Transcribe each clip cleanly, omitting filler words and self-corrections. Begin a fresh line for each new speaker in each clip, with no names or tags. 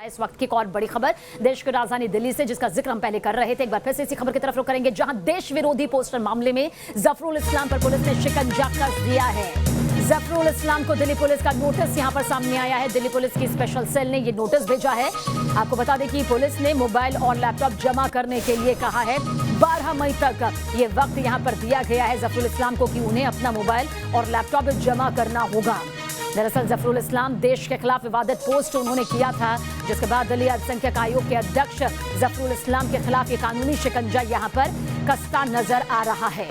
इस वक्त की एक और बड़ी खबर देश की राजधानी दिल्ली से, जिसका जिक्र हम पहले कर रहे थे। एक बार फिर से इसी खबर की तरफ रुख करेंगे, जहां देश विरोधी पोस्टर मामले में जफरुल इस्लाम पर पुलिस ने शिकंजा कस दिया है। जफरुल इस्लाम को दिल्ली पुलिस का नोटिस यहां पर सामने आया है। दिल्ली पुलिस की स्पेशल सेल ने ये नोटिस भेजा है। आपको बता दें कि पुलिस ने मोबाइल और लैपटॉप जमा करने के लिए कहा है। 12 मई तक ये वक्त यहां पर दिया गया है जफरुल इस्लाम को कि उन्हें अपना मोबाइल और लैपटॉप जमा करना होगा। दरअसल जफरुल इस्लाम देश के खिलाफ विवादित पोस्ट उन्होंने किया था, जिसके बाद दिल्ली अल्पसंख्यक आयोग के अध्यक्ष जफरुल इस्लाम के खिलाफ ये कानूनी शिकंजा यहां पर कसता नजर आ रहा है।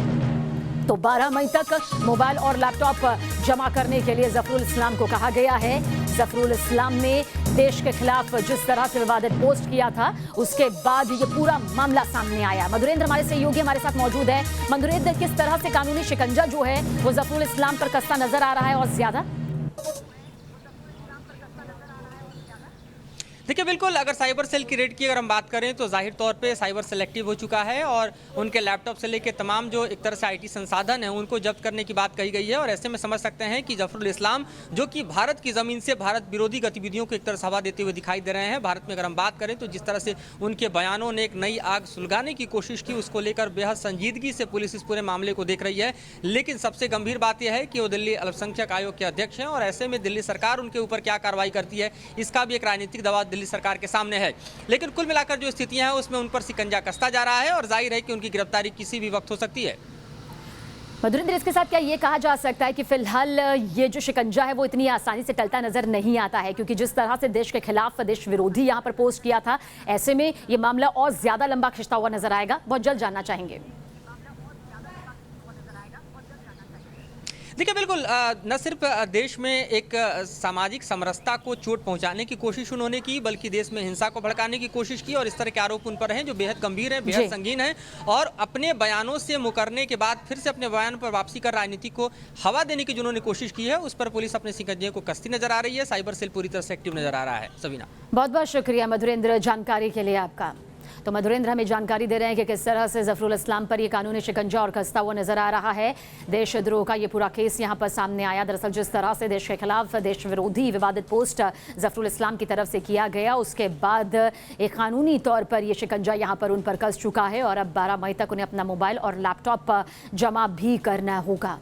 तो 12 मई तक मोबाइल और लैपटॉप जमा करने के लिए जफरुल इस्लाम को कहा गया है। जफरुल इस्लाम ने देश के खिलाफ जिस तरह से विवादित पोस्ट किया था, उसके बाद ये पूरा मामला सामने आया। मधुरेंद्र हमारे सहयोगी हमारे साथ मौजूद है। मधुरेंद्र, किस तरह से कानूनी शिकंजा जो है वो जफरुल इस्लाम पर कसता नजर आ रहा है और ज्यादा?
देखिए, बिल्कुल अगर साइबर सेल की रेड की अगर हम बात करें तो जाहिर तौर पे साइबर सेल एक्टिव हो चुका है और उनके लैपटॉप से लेकर तमाम जो एक तरह से आईटी संसाधन है उनको जब्त करने की बात कही गई है। और ऐसे में समझ सकते हैं कि जफरुल इस्लाम जो कि भारत की ज़मीन से भारत विरोधी गतिविधियों को एक तरह से हवा देते हुए दिखाई दे रहे हैं। भारत में अगर हम बात करें तो जिस तरह से उनके बयानों ने एक नई आग सुलगाने की कोशिश की, उसको लेकर बेहद संजीदगी से पुलिस इस पूरे मामले को देख रही है। लेकिन सबसे गंभीर बात यह है कि वो दिल्ली अल्पसंख्यक आयोग के अध्यक्ष हैं और ऐसे में दिल्ली सरकार उनके ऊपर क्या कार्रवाई करती है, इसका भी एक राजनीतिक दबाव दिल्ली सरकार के सामने है। लेकिन कुल मिलाकर जो स्थितियां हैं उसमें उन पर शिकंजा कसता जा रहा है और जाहिर है कि उनकी गिरफ्तारी किसी भी वक्त हो सकती है।
मधुरेंद्र, इसके साथ क्या ये कहा जा सकता है कि फिलहाल ये जो शिकंजा है वो इतनी आसानी से टलता नजर नहीं आता है, क्योंकि जिस तरह से देश के खिलाफ देश विरोधी यहाँ पर पोस्ट किया था, ऐसे में ये मामला और ज्यादा लंबा खिंचता हुआ नजर आएगा? बहुत जल्द जानना चाहेंगे।
देखिए, बिल्कुल न सिर्फ देश में एक सामाजिक समरसता को चोट पहुंचाने की कोशिश उन्होंने की, बल्कि देश में हिंसा को भड़काने की कोशिश की और इस तरह के आरोप उन पर हैं जो बेहद गंभीर हैं, बेहद संगीन हैं। और अपने बयानों से मुकरने के बाद फिर से अपने बयान पर वापसी कर राजनीति को हवा देने की जिन्होंने कोशिश की है, उस पर पुलिस अपने शिकंजे को कसती नजर आ रही है। साइबर सेल पूरी तरह से एक्टिव नजर आ रहा है। सबीना,
बहुत बहुत शुक्रिया मधुरेंद्र जानकारी के लिए आपका। तो मधुरेंद्र हमें जानकारी दे रहे हैं कि किस तरह से जफरुल इस्लाम पर ये कानूनी शिकंजा और कसता हुआ नजर आ रहा है। देशद्रोह का ये पूरा केस यहाँ पर सामने आया। दरअसल जिस तरह से देश के खिलाफ देश विरोधी विवादित पोस्ट जफरुल इस्लाम की तरफ से किया गया, उसके बाद एक कानूनी तौर पर यह शिकंजा यहाँ पर उन पर कस चुका है और अब 12 मई तक उन्हें अपना मोबाइल और लैपटॉप जमा भी करना होगा।